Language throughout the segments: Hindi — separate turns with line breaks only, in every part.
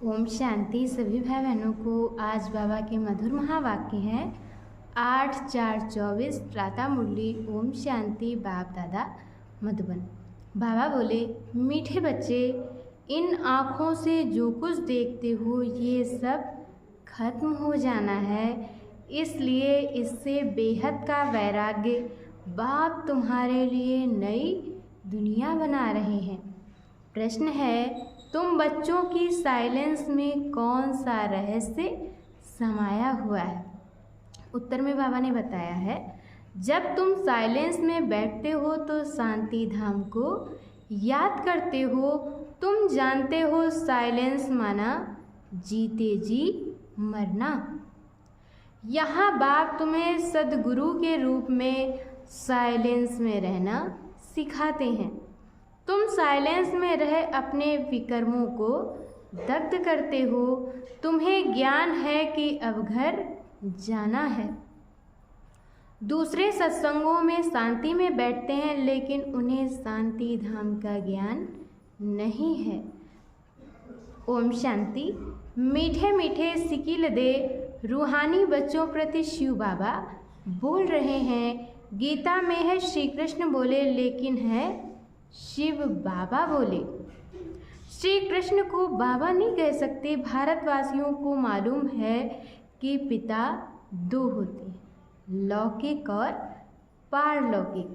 ओम शांति। सभी भाई बहनों को आज बाबा के मधुर महावाक्य हैं 8/4/24 प्रातः मुरली। ओम शांति। बाप दादा मधुबन। बाबा बोले, मीठे बच्चे, इन आँखों से जो कुछ देखते हो ये सब खत्म हो जाना है, इसलिए इससे बेहद का वैराग्य बाप तुम्हारे लिए नई दुनिया बना रहे हैं। प्रश्न है, तुम बच्चों की साइलेंस में कौन सा रहस्य समाया हुआ है? उत्तर में बाबा ने बताया है, जब तुम साइलेंस में बैठते हो तो शांति धाम को याद करते हो। तुम जानते हो साइलेंस माना जीते जी मरना। यहाँ बाप तुम्हें सद्गुरु के रूप में साइलेंस में रहना सिखाते हैं। तुम साइलेंस में रह अपने विकर्मों को दग्ध करते हो। तुम्हें ज्ञान है कि अब घर जाना है। दूसरे सत्संगों में शांति में बैठते हैं, लेकिन उन्हें शांति धाम का ज्ञान नहीं है। ओम शांति। मीठे मीठे सिकिल दे रूहानी बच्चों प्रति शिव बाबा बोल रहे हैं। गीता में है श्री कृष्ण बोले, लेकिन है शिव बाबा बोले। श्री कृष्ण को बाबा नहीं कह सकते। भारतवासियों को मालूम है कि पिता दो होते हैं, लौकिक और पारलौकिक।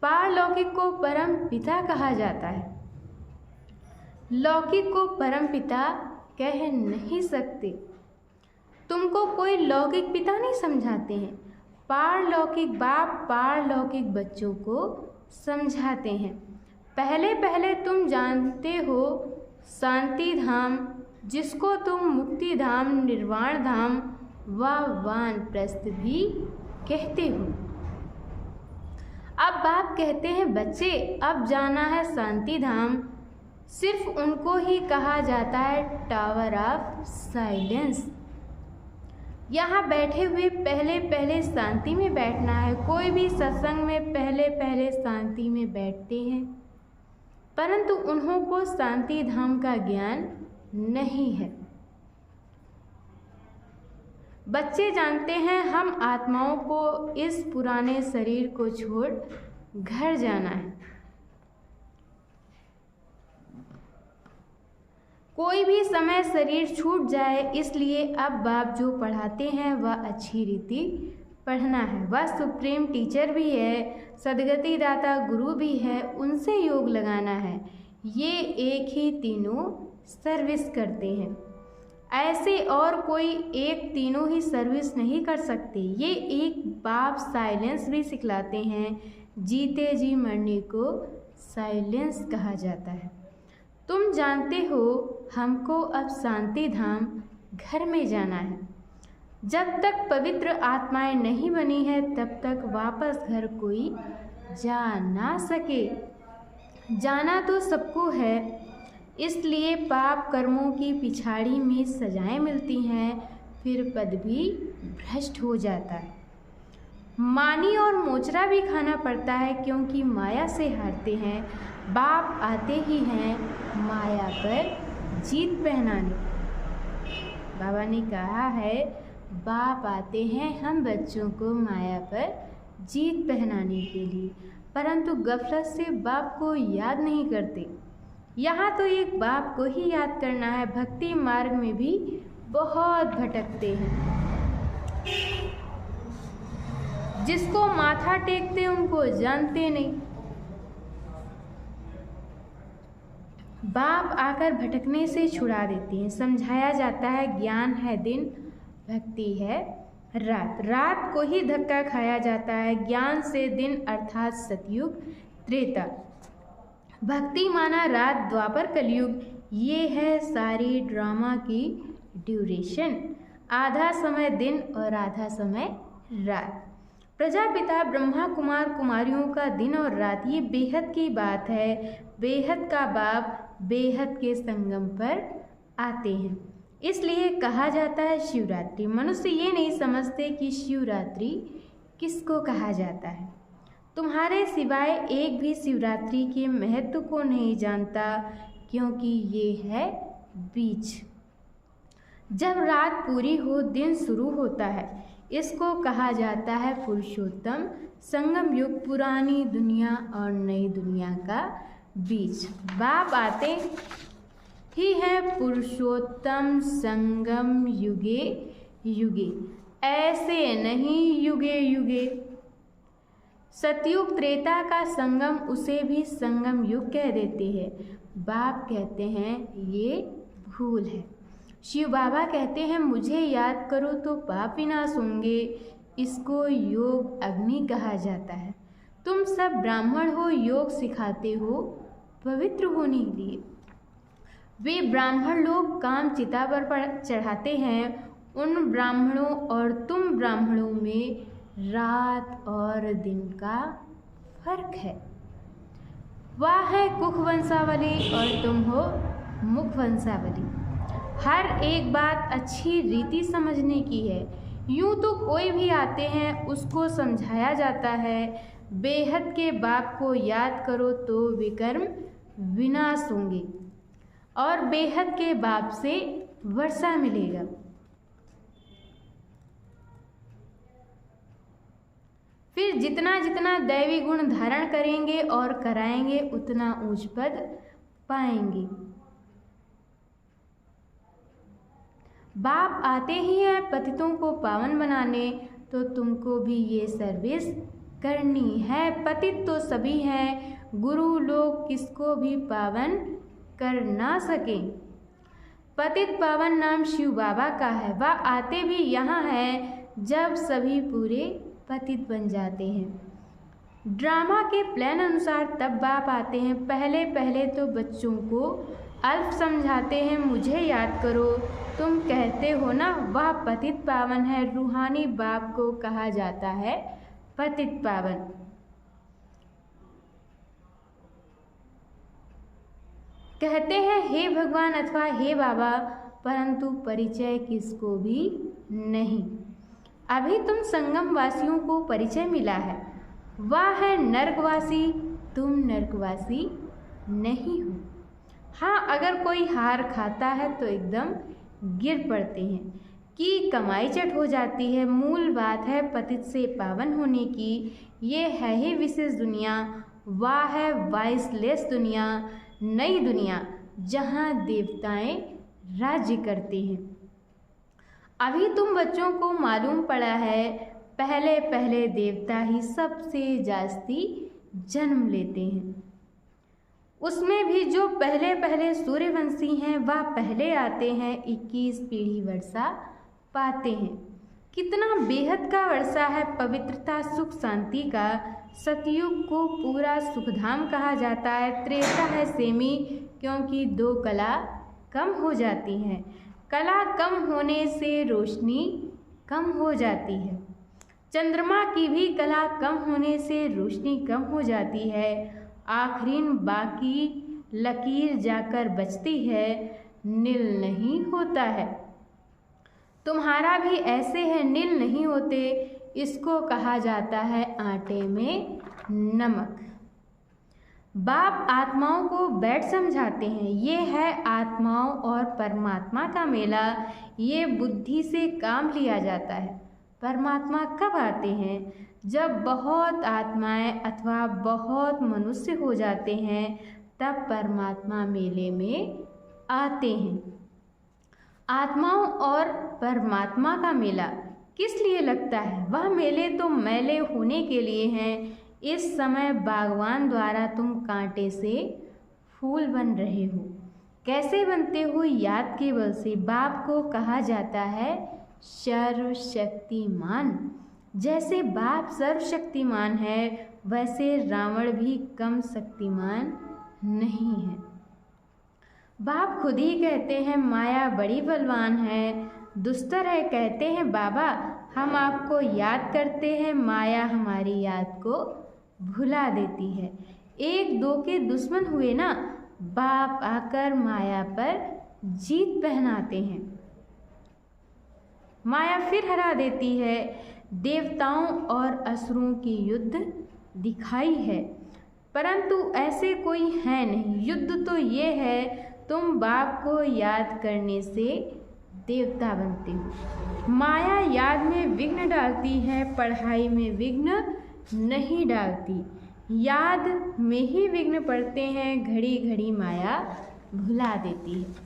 पारलौकिक को परम पिता कहा जाता है, लौकिक को परम पिता कह नहीं सकते। तुमको कोई लौकिक पिता नहीं समझाते हैं। पारलौकिक बाप पारलौकिक बच्चों को समझाते हैं। पहले पहले तुम जानते हो शांति धाम, जिसको तुम मुक्ति धाम, निर्वाण धाम व वानप्रस्थ भी कहते हो। अब बाप कहते हैं, बच्चे अब जाना है शांति धाम। सिर्फ उनको ही कहा जाता है टावर ऑफ साइलेंस। यहाँ बैठे हुए पहले पहले शांति में बैठना है। कोई भी सत्संग में पहले पहले शांति में बैठते हैं, परंतु उन्हों को शांति धाम का ज्ञान नहीं है। बच्चे जानते हैं हम आत्माओं को इस पुराने शरीर को छोड़ घर जाना है। कोई भी समय शरीर छूट जाए, इसलिए अब बाप जो पढ़ाते हैं वह अच्छी रीति पढ़ना है। वह सुप्रीम टीचर भी है, सदगति दाता गुरु भी है, उनसे योग लगाना है। ये एक ही तीनों सर्विस करते हैं। ऐसे और कोई एक तीनों ही सर्विस नहीं कर सकते। ये एक बाप साइलेंस भी सिखलाते हैं। जीते जी मरने को साइलेंस कहा जाता है। तुम जानते हो हमको अब शांति धाम घर में जाना है। जब तक पवित्र आत्माएं नहीं बनी है तब तक वापस घर कोई जा ना सके। जाना तो सबको है, इसलिए पाप कर्मों की पिछाड़ी में सजाएं मिलती हैं, फिर पद भी भ्रष्ट हो जाता है। मानी और मोचरा भी खाना पड़ता है, क्योंकि माया से हारते हैं। बाप आते ही हैं माया पर जीत पहनाने। बाबा ने कहा है, बाप आते हैं हम बच्चों को माया पर जीत पहनाने के लिए, परंतु गफलत से बाप को याद नहीं करते। यहाँ तो एक बाप को ही याद करना है। भक्ति मार्ग में भी बहुत भटकते हैं। जिसको माथा टेकते उनको जानते नहीं। बाप आकर भटकने से छुड़ा देते हैं। समझाया जाता है, ज्ञान है दिन, भक्ति है रात। रात को ही धक्का खाया जाता है। ज्ञान से दिन अर्थात सतयुग त्रेता, भक्ति माना रात द्वापर कलयुग। ये है सारी ड्रामा की ड्यूरेशन। आधा समय दिन और आधा समय रात। प्रजापिता ब्रह्मा कुमार कुमारियों का दिन और रात, ये बेहद की बात है। बेहद का बाप बेहद के संगम पर आते हैं, इसलिए कहा जाता है शिवरात्रि। मनुष्य ये नहीं समझते कि शिवरात्रि किसको कहा जाता है। तुम्हारे सिवाय एक भी शिवरात्रि के महत्व को नहीं जानता, क्योंकि ये है बीच। जब रात पूरी हो दिन शुरू होता है, इसको कहा जाता है पुरुषोत्तम संगम युग, पुरानी दुनिया और नई दुनिया का बीच। बाप आते ही है पुरुषोत्तम संगम युगे युगे, ऐसे नहीं युगे युगे। सतयुग त्रेता का संगम, उसे भी संगम युग कह देते हैं। बाप कहते हैं ये भूल है। शिव बाबा कहते हैं मुझे याद करो तो पाप विनाश होंगे। इसको योग अग्नि कहा जाता है। तुम सब ब्राह्मण हो, योग सिखाते हो पवित्र होने के लिए। वे ब्राह्मण लोग काम चिता पर चढ़ाते हैं। उन ब्राह्मणों और तुम ब्राह्मणों में रात और दिन का फर्क है। वह है कुख वंशावली और तुम हो मुख वंशावली। हर एक बात अच्छी रीति समझने की है। यूं तो कोई भी आते हैं उसको समझाया जाता है, बेहद के बाप को याद करो तो विकर्म विनाश होंगे और बेहद के बाप से वर्षा मिलेगा। फिर जितना जितना दैवी गुण धारण करेंगे और कराएंगे उतना ऊंच पद पाएंगे। बाप आते ही हैं पतितों को पावन बनाने, तो तुमको भी ये सर्विस करनी है। पतित तो सभी हैं, गुरु लोग किसको भी पावन कर ना सके। पतित पावन नाम शिव बाबा का है। वह आते भी यहाँ हैं जब सभी पूरे पतित बन जाते हैं। ड्रामा के प्लान अनुसार तब बाप आते हैं। पहले पहले तो बच्चों को अल्प समझाते हैं, मुझे याद करो। तुम कहते हो ना वह पतित पावन है। रूहानी बाप को कहा जाता है पतित पावन। कहते हैं हे भगवान अथवा हे बाबा, परंतु परिचय किसको भी नहीं। अभी तुम संगम वासियों को परिचय मिला है। वह है नर्कवासी, तुम नर्कवासी नहीं हो। हाँ, अगर कोई हार खाता है तो एकदम गिर पड़ते हैं कि कमाई चट हो जाती है। मूल बात है पतित से पावन होने की। ये है ही विशेष दुनिया। वह है वाइसलेस दुनिया, नई दुनिया, जहाँ देवताएं राज्य करते हैं। अभी तुम बच्चों को मालूम पड़ा है पहले पहले देवता ही सबसे जास्ती जन्म लेते हैं। उसमें भी जो पहले पहले सूर्यवंशी हैं वह पहले आते हैं। 21 पीढ़ी वर्षा पाते हैं। कितना बेहद का वर्षा है, पवित्रता सुख शांति का। सतयुग को पूरा सुखधाम कहा जाता है। त्रेता है सेमी, क्योंकि 2 कला कम हो जाती हैं। कला कम होने से रोशनी कम हो जाती है। चंद्रमा की भी कला कम होने से रोशनी कम हो जाती है। आखिरीन बाकी लकीर जाकर बचती है, नील नहीं होता है। तुम्हारा भी ऐसे है, नील नहीं होते। इसको कहा जाता है आटे में नमक। बाप आत्माओं को बैठ समझाते हैं। ये है आत्माओं और परमात्मा का मेला। ये बुद्धि से काम लिया जाता है। परमात्मा कब आते हैं? जब बहुत आत्माएं अथवा बहुत मनुष्य हो जाते हैं, तब परमात्मा मेले में आते हैं। आत्माओं और परमात्मा का मेला किस लिए लगता है? वह मेले तो मेले होने के लिए हैं। इस समय बागवान द्वारा तुम कांटे से फूल बन रहे हो। कैसे बनते हो? याद के बल से। बाप को कहा जाता है सर्वशक्तिमान। जैसे बाप सर्वशक्तिमान है, वैसे रावण भी कम शक्तिमान नहीं है। बाप खुद ही कहते हैं माया बड़ी बलवान है, दुस्तर है। कहते हैं बाबा हम आपको याद करते हैं, माया हमारी याद को भुला देती है। 1-2 के दुश्मन हुए ना, बाप आकर माया पर जीत पहनाते हैं। माया फिर हरा देती है। देवताओं और असुरों की युद्ध दिखाई है, परंतु ऐसे कोई है नहीं। युद्ध तो ये है तुम बाप को याद करने से देवता बनते हो। माया याद में विघ्न डालती है, पढ़ाई में विघ्न नहीं डालती। याद में ही विघ्न पड़ते हैं, घड़ी घड़ी माया भुला देती है।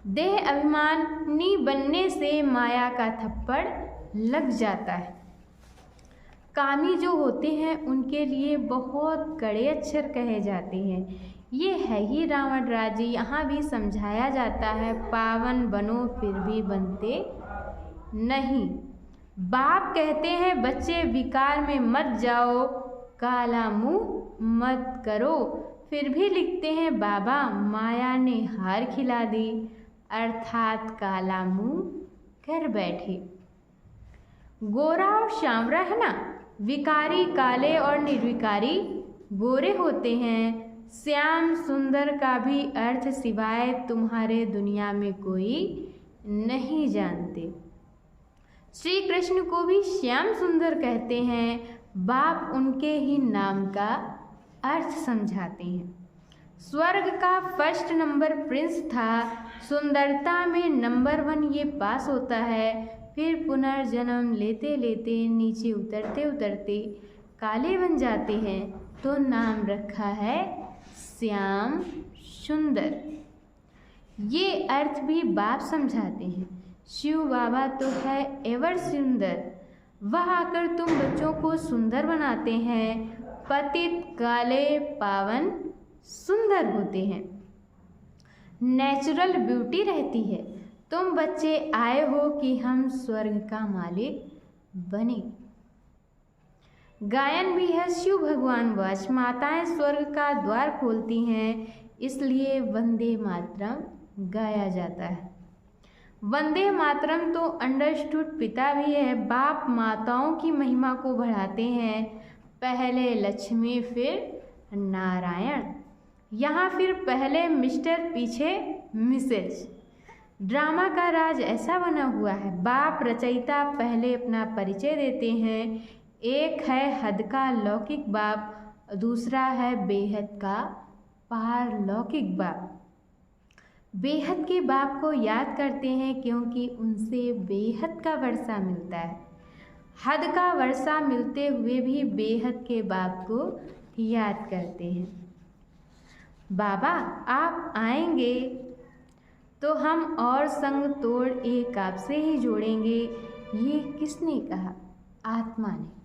देह अभिमानी बनने से माया का थप्पड़ लग जाता है। कामी जो होते हैं उनके लिए बहुत कड़े अक्षर कहे जाते हैं। ये है ही रावण राज्य। यहाँ भी समझाया जाता है, पावन बनो फिर भी बनते नहीं। बाप कहते हैं बच्चे विकार में मत जाओ, काला मुंह मत करो, फिर भी लिखते हैं बाबा माया ने हार खिला दी, अर्थात काला मुंह कर बैठे। गोरा और श्यामरा है ना, विकारी काले और निर्विकारी गोरे होते हैं। श्याम सुंदर का भी अर्थ सिवाय तुम्हारे दुनिया में कोई नहीं जानते। श्री कृष्ण को भी श्याम सुंदर कहते हैं। बाप उनके ही नाम का अर्थ समझाते हैं। स्वर्ग का फर्स्ट नंबर प्रिंस था। सुंदरता में नंबर 1 ये पास होता है। फिर पुनर्जन्म लेते लेते नीचे उतरते उतरते काले बन जाते हैं, तो नाम रखा है श्याम सुंदर। ये अर्थ भी बाप समझाते हैं। शिव बाबा तो है एवर सुंदर, वह आकर तुम बच्चों को सुंदर बनाते हैं। पतित काले पावन सुंदर होते हैं, नेचुरल ब्यूटी रहती है। तुम बच्चे आए हो कि हम स्वर्ग का मालिक बने। गायन भी है शिव भगवान वश, माताएं स्वर्ग का द्वार खोलती हैं, इसलिए वंदे मातरम गाया जाता है। वंदे मातरम तो अंडरस्टूड पिता भी है। बाप माताओं की महिमा को बढ़ाते हैं। पहले लक्ष्मी फिर नारायण। यहाँ फिर पहले मिस्टर पीछे मिसेज। ड्रामा का राज ऐसा बना हुआ है। बाप रचयिता पहले अपना परिचय देते हैं। एक है हद का लौकिक बाप, दूसरा है बेहद का पारलौकिक बाप। बेहद के बाप को याद करते हैं क्योंकि उनसे बेहद का वर्षा मिलता है। हद का वर्षा मिलते हुए भी बेहद के बाप को याद करते हैं। बाबा आप आएंगे तो हम और संग तोड़ एक आपसे ही जोड़ेंगे। ये किसने कहा? आत्मा ने।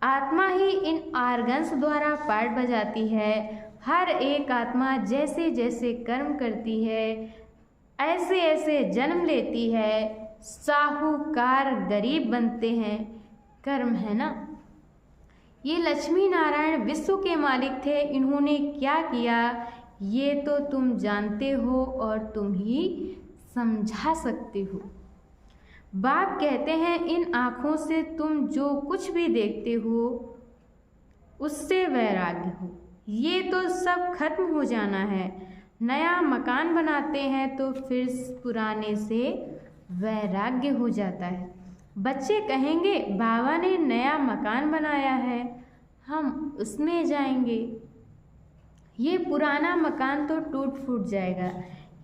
आत्मा ही इन आर्गन्स द्वारा पार्ट बजाती है। हर एक आत्मा जैसे जैसे कर्म करती है, ऐसे ऐसे जन्म लेती है। साहूकार गरीब बनते हैं, कर्म है ना। ये लक्ष्मी नारायण विश्व के मालिक थे। इन्होंने क्या किया ये तो तुम जानते हो और तुम ही समझा सकते हो। बाप कहते हैं इन आँखों से तुम जो कुछ भी देखते हो उससे वैराग्य हो। ये तो सब खत्म हो जाना है। नया मकान बनाते हैं तो फिर पुराने से वैराग्य हो जाता है। बच्चे कहेंगे बाबा ने नया मकान बनाया है, हम उसमें जाएंगे। ये पुराना मकान तो टूट फूट जाएगा।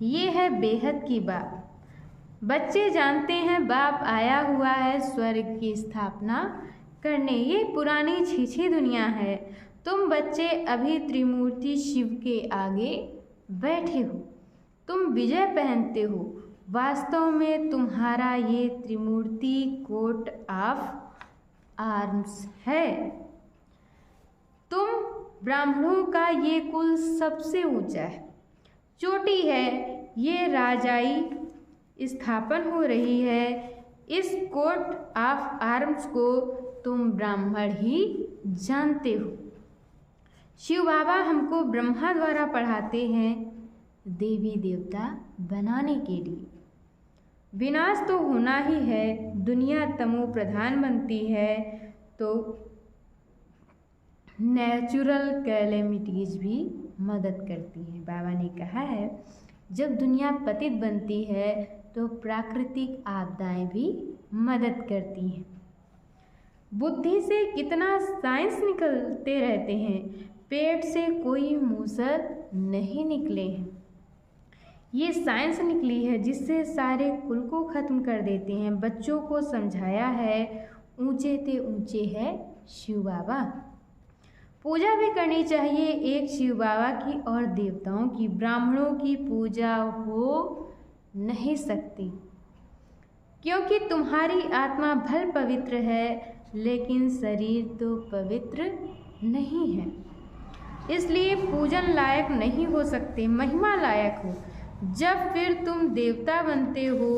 ये है बेहद की बात। बच्चे जानते हैं बाप आया हुआ है स्वर्ग की स्थापना करने। ये पुरानी छीछी दुनिया है। तुम बच्चे अभी त्रिमूर्ति शिव के आगे बैठे हो। तुम विजय पहनते हो। वास्तव में तुम्हारा ये त्रिमूर्ति कोट ऑफ आर्म्स है। तुम ब्राह्मणों का ये कुल सबसे ऊंचा है, चोटी है। ये राजाई स्थापन हो रही है। इस कोट ऑफ आर्म्स को तुम ब्राह्मण ही जानते हो। शिव बाबा हमको ब्रह्मा द्वारा पढ़ाते हैं देवी देवता बनाने के लिए। विनाश तो होना ही है। दुनिया तमो प्रधान बनती है तो नेचुरल कैलेमिटीज भी मदद करती हैं। बाबा ने कहा है जब दुनिया पतित बनती है तो प्राकृतिक आपदाएं भी मदद करती हैं। बुद्धि से कितना साइंस निकलते रहते हैं, पेट से कोई मूसर नहीं निकले हैं। ये साइंस निकली है जिससे सारे कुल को ख़त्म कर देते हैं। बच्चों को समझाया है ऊंचे ते ऊंचे है शिव बाबा। पूजा भी करनी चाहिए एक शिव बाबा की और देवताओं की। ब्राह्मणों की पूजा हो नहीं सकती क्योंकि तुम्हारी आत्मा भल पवित्र है लेकिन शरीर तो पवित्र नहीं है, इसलिए पूजन लायक नहीं हो सकते, महिमा लायक हो। जब फिर तुम देवता बनते हो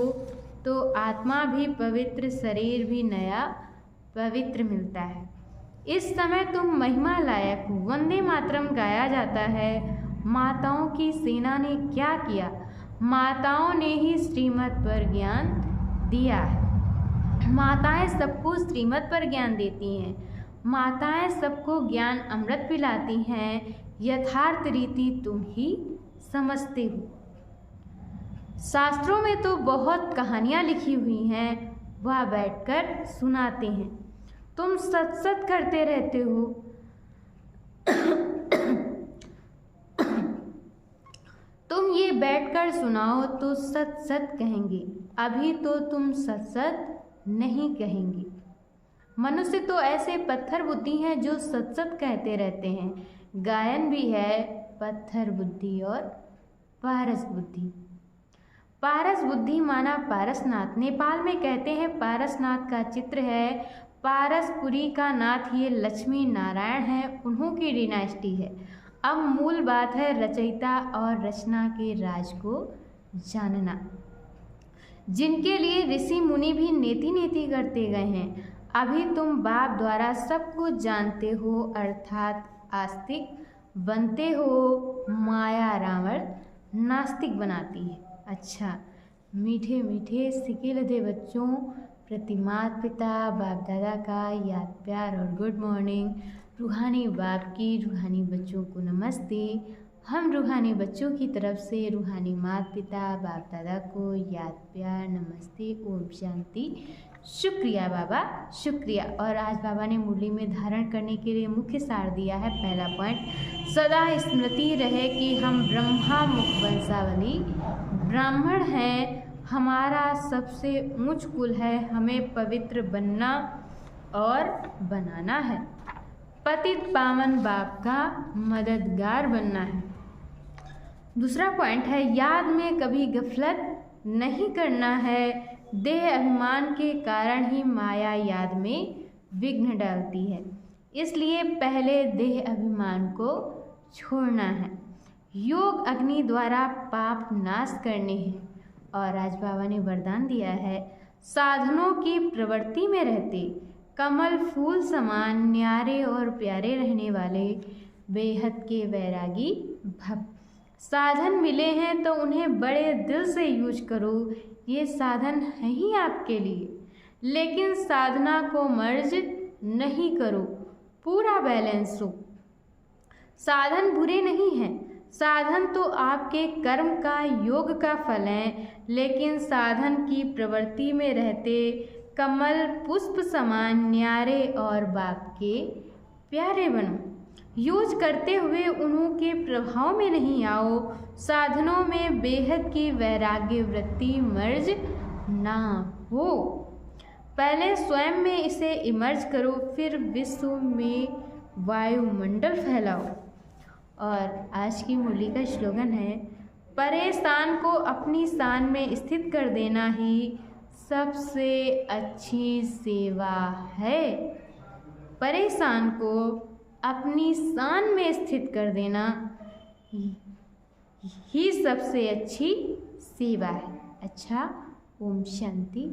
तो आत्मा भी पवित्र, शरीर भी नया पवित्र मिलता है। इस समय तुम महिमा लायक हो। वंदे मातरम गाया जाता है। माताओं की सेना ने क्या किया? माताओं ने ही श्रीमत पर ज्ञान दिया है। माताएं सबको श्रीमत पर ज्ञान देती हैं। माताएं सबको ज्ञान अमृत पिलाती हैं। यथार्थ रीति तुम ही समझते हो। शास्त्रों में तो बहुत कहानियाँ लिखी हुई हैं, वह बैठकर सुनाते हैं। तुम सत्सत करते रहते हो। तुम ये बैठकर सुनाओ तो सत सत कहेंगे, अभी तो तुम सत सत नहीं कहेंगे। मनुष्य तो ऐसे पत्थर बुद्धि हैं जो सत सत कहते रहते हैं। गायन भी है पत्थर बुद्धि और पारस बुद्धि। पारस बुद्धि माना पारसनाथ। नेपाल में कहते हैं पारसनाथ का चित्र है। पारसपुरी का नाथ ये लक्ष्मी नारायण है, उन्हों की डिनास्टी है। अब मूल बात है रचयिता और रचना के राज को जानना, जिनके लिए ऋषि मुनि भी नेति नेति करते गए हैं। अभी तुम बाप द्वारा सब कुछ जानते हो, अर्थात आस्तिक बनते हो। माया रावण नास्तिक बनाती है। अच्छा, मीठे मीठे सिके लदे बच्चों प्रति माता पिता बाप दादा का याद प्यार और गुड मॉर्निंग। रूहानी बाप की रूहानी बच्चों को नमस्ते। हम रूहानी बच्चों की तरफ से रूहानी माता पिता बाप दादा को याद प्यार नमस्ते, ओम शांति। शुक्रिया बाबा, शुक्रिया। और आज बाबा ने मुरली में धारण करने के लिए मुख्य सार दिया है। पहला पॉइंट, सदा स्मृति रहे कि हम ब्रह्मा मुख वंशावली ब्राह्मण हैं। हमारा सबसे ऊंच कुल है, हमें पवित्र बनना और बनाना है। पतित पावन बाप का मददगार बनना है। दूसरा पॉइंट है, याद में कभी गफलत नहीं करना है। देह अभिमान के कारण ही माया याद में विघ्न डालती है, इसलिए पहले देह अभिमान को छोड़ना है। योग अग्नि द्वारा पाप नाश करने हैं। और आज बाबा ने वरदान दिया है, साधनों की प्रवृत्ति में रहते कमल फूल समान न्यारे और प्यारे रहने वाले बेहद के वैरागी भव। साधन मिले हैं तो उन्हें बड़े दिल से यूज करो। ये साधन है ही आपके लिए, लेकिन साधना को मर्ज नहीं करो, पूरा बैलेंस हो। साधन बुरे नहीं हैं, साधन तो आपके कर्म का योग का फल है, लेकिन साधन की प्रवृत्ति में रहते कमल पुष्प समान न्यारे और बाप के प्यारे बनो। यूज करते हुए उन्हों के प्रभाव में नहीं आओ। साधनों में बेहद की वैराग्य वृत्ति मर्ज ना हो। पहले स्वयं में इसे इमर्ज करो, फिर विश्व में वायुमंडल फैलाओ। और आज की मुरली का स्लोगन है, परेशान को अपनी शान में स्थित कर देना ही सबसे अच्छी सेवा है। परेशान को अपनी शान में स्थित कर देना ही सबसे अच्छी सेवा है। अच्छा, ओम शांति।